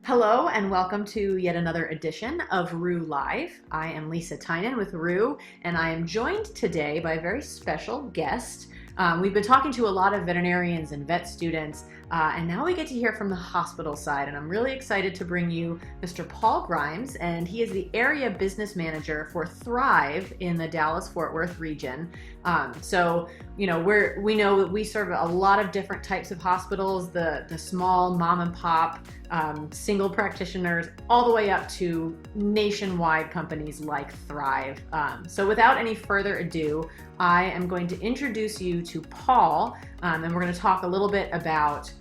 Hello and welcome to yet another edition of RooLive. I am Lisa Tynan with Roo, and I am joined today by a very special guest. We've been talking to a lot of veterinarians and vet students, and now we get to hear from the hospital side, and I'm really excited to bring you Mr. Paul Grimes, and he is the area business manager for Thrive in the Dallas-Fort Worth region. We know that we serve a lot of different types of hospitals, the small mom and pop, single practitioners, all the way up to nationwide companies like Thrive. So without any further ado, I am going to introduce you to Paul, and we're going to talk a little bit about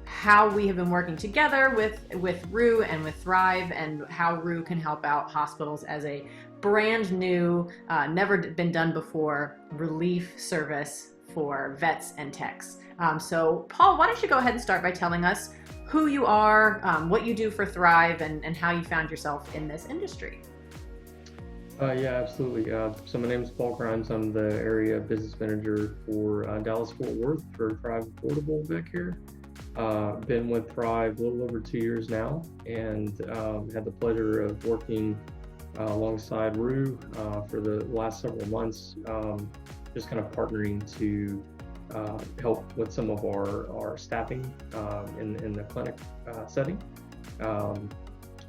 how we have been working together with Roo and with Thrive, and how Roo can help out hospitals as a brand new, never been done before relief service for vets and techs. So Paul, why don't you go ahead and start by telling us who you are, what you do for Thrive, and how you found yourself in this industry. Yeah, absolutely. So my name is Paul Grimes. I'm the area business manager for Dallas-Fort Worth for Thrive Affordable Vet Care. Been with Thrive a little over 2 years now, and had the pleasure of working alongside Roo for the last several months, just kind of partnering to help with some of our staffing in the clinic setting.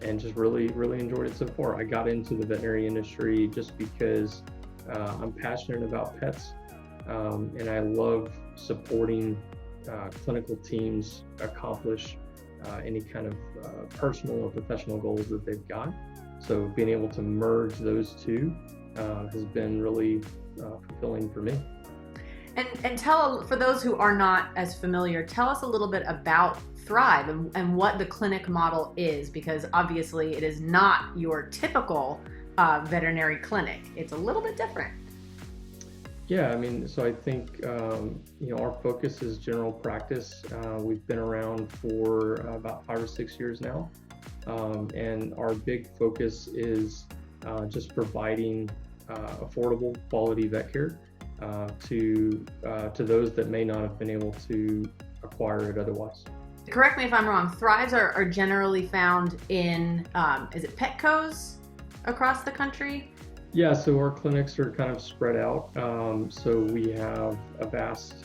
And just really enjoyed it so far. I got into the veterinary industry just because I'm passionate about pets, and I love supporting clinical teams accomplish any kind of personal or professional goals that they've got. So being able to merge those two has been really fulfilling for me. And for those who are not as familiar, tell us a little bit about Thrive and what the clinic model is, because obviously it is not your typical veterinary clinic. It's a little bit different. Yeah, I mean, so I think, our focus is general practice. We've been around for about 5 or 6 years now. And our big focus is just providing affordable quality vet care to those that may not have been able to acquire it otherwise. Correct me if I'm wrong, Thrives are generally found in, is it Petcos across the country? Yeah, so our clinics are kind of spread out. So we have a vast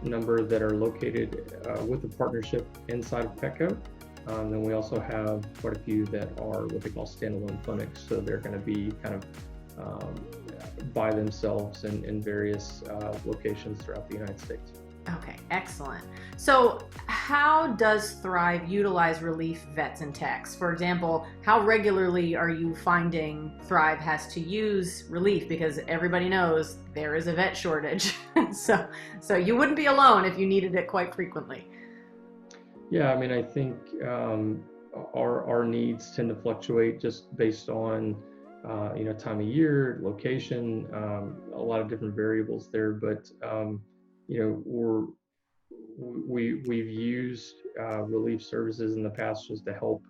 number that are located with a partnership inside of Petco. Then we also have quite a few that are what they call standalone clinics. So they're going to be kind of by themselves in various locations throughout the United States. Okay, excellent. So how does Thrive utilize relief vets and techs? For example, how regularly are you finding Thrive has to use relief? Because everybody knows there is a vet shortage. So you wouldn't be alone if you needed it quite frequently. Yeah, I mean, I think our needs tend to fluctuate just based on time of year, location, a lot of different variables there. But we've used relief services in the past just to help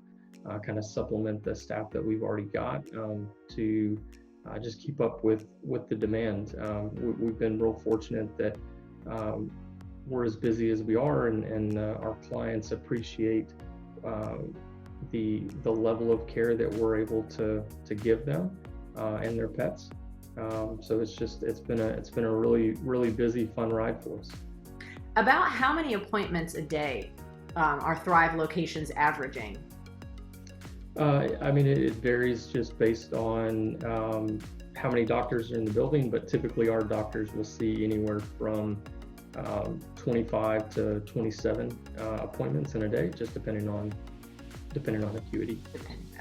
kind of supplement the staff that we've already got to just keep up with the demand. We've been real fortunate that we're as busy as we are, and our clients appreciate the level of care that we're able to give them and their pets. So it's been a really busy, fun ride for us. About how many appointments a day are Thrive locations averaging? I mean, it varies just based on how many doctors are in the building, but typically our doctors will see anywhere from 25 to 27 appointments in a day, just depending on acuity.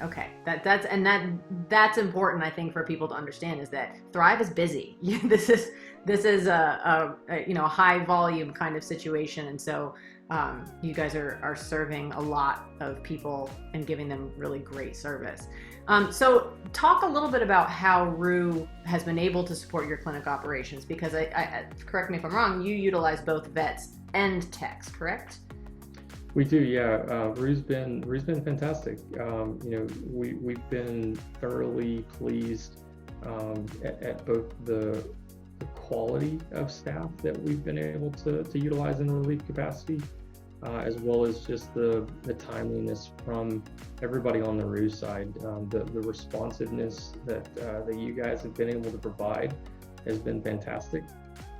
Okay, that's important, I think, for people to understand, is that Thrive is busy. This is a high volume kind of situation, and so you guys are serving a lot of people and giving them really great service. So talk a little bit about how Roo has been able to support your clinic operations, because I correct me if I'm wrong, you utilize both vets and techs, correct? We do, yeah. Roo's been fantastic. We've been thoroughly pleased at both the quality of staff that we've been able to utilize in relief capacity, as well as just the timeliness from everybody on the Roo side. The responsiveness that you guys have been able to provide has been fantastic.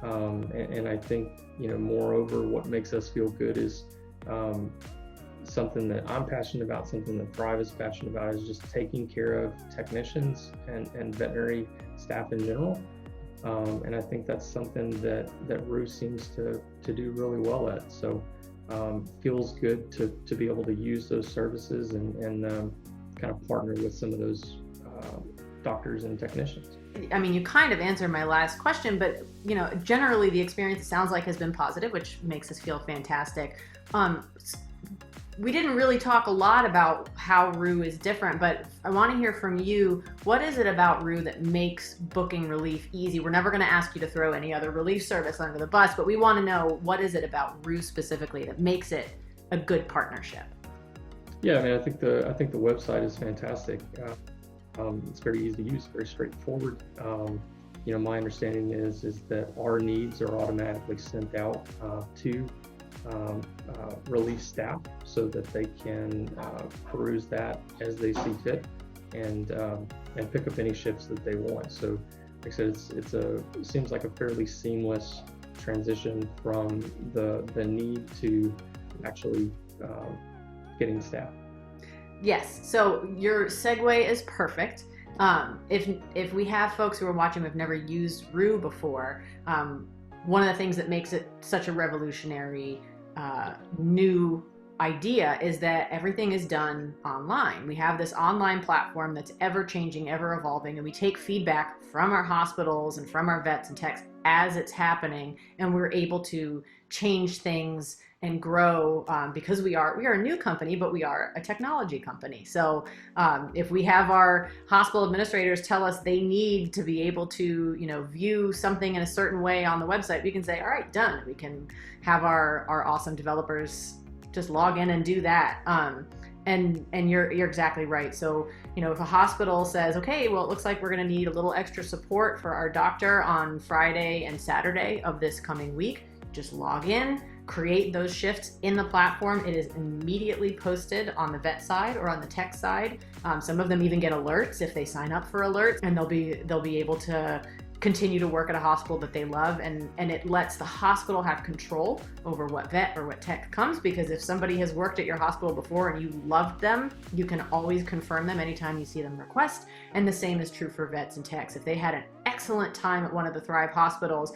And I think, moreover, what makes us feel good is something that I'm passionate about, something that Thrive is passionate about, is just taking care of technicians and veterinary staff in general. And I think that's something that Roo seems to do really well at. So feels good to be able to use those services and kind of partner with some of those doctors and technicians. I mean, you kind of answered my last question, but generally the experience, it sounds like, has been positive, which makes us feel fantastic. We didn't really talk a lot about how Roo is different, but I want to hear from you. What is it about Roo that makes booking relief easy? We're never going to ask you to throw any other relief service under the bus, but we want to know, what is it about Roo specifically that makes it a good partnership? Yeah, I mean, I think the website is fantastic. It's very easy to use, very straightforward. My understanding is that our needs are automatically sent out to relief staff so that they can peruse that as they see fit and pick up any shifts that they want. So, like I said, it seems like a fairly seamless transition from the need to actually getting staff. Yes, so your segue is perfect. If we have folks who are watching who have never used Roo before, one of the things that makes it such a revolutionary new idea is that everything is done online. We have this online platform that's ever changing, ever evolving, and we take feedback from our hospitals and from our vets and techs as it's happening, and we're able to change things and grow because we are a new company, but we are a technology company. So if we have our hospital administrators tell us they need to be able to view something in a certain way on the website, we can say, all right, done. We can have our awesome developers just log in and do that. And you're exactly right. So if a hospital says, okay, well, it looks like we're going to need a little extra support for our doctor on Friday and Saturday of this coming week, just log in, create those shifts in the platform. It is immediately posted on the vet side or on the tech side. Some of them even get alerts if they sign up for alerts, and they'll be able to continue to work at a hospital that they love, and it lets the hospital have control over what vet or what tech comes, because if somebody has worked at your hospital before and you loved them, you can always confirm them anytime you see them request. And the same is true for vets and techs. If they had an excellent time at one of the Thrive hospitals,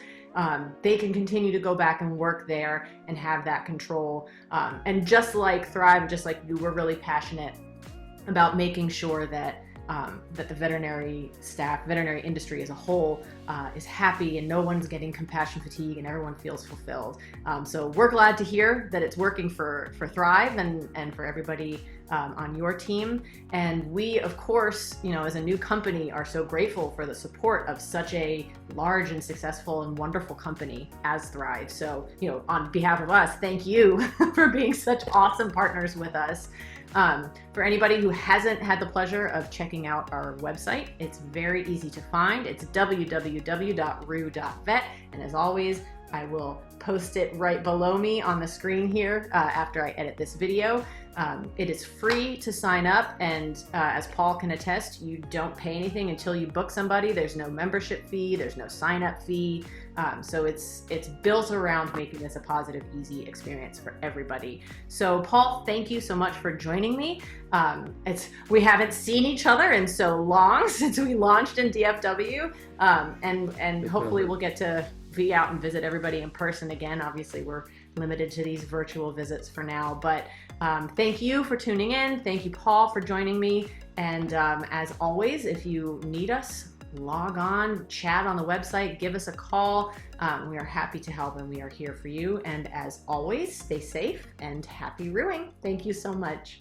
they can continue to go back and work there and have that control. And just like Thrive, just like you, we're really passionate about making sure that that the veterinary staff, veterinary industry as a whole is happy and no one's getting compassion fatigue and everyone feels fulfilled. So we're glad to hear that it's working for Thrive and for everybody on your team. And we, of course, as a new company, are so grateful for the support of such a large and successful and wonderful company as Thrive. So, on behalf of us, thank you for being such awesome partners with us. For anybody who hasn't had the pleasure of checking out our website, it's very easy to find. It's www.roo.vet. And as always, I will post it right below me on the screen here after I edit this video. It is free to sign up, and as Paul can attest, you don't pay anything until you book somebody. There's no membership fee, there's no sign-up fee. So it's built around making this a positive, easy experience for everybody. So Paul, thank you so much for joining me. We haven't seen each other in so long since we launched in DFW, and hopefully we'll get to be out and visit everybody in person again. Obviously, we're limited to these virtual visits for now, but thank you for tuning in. Thank you, Paul, for joining me. And as always, if you need us, log on, chat on the website, give us a call. We are happy to help, and we are here for you. And as always, stay safe and happy Rooing. Thank you so much.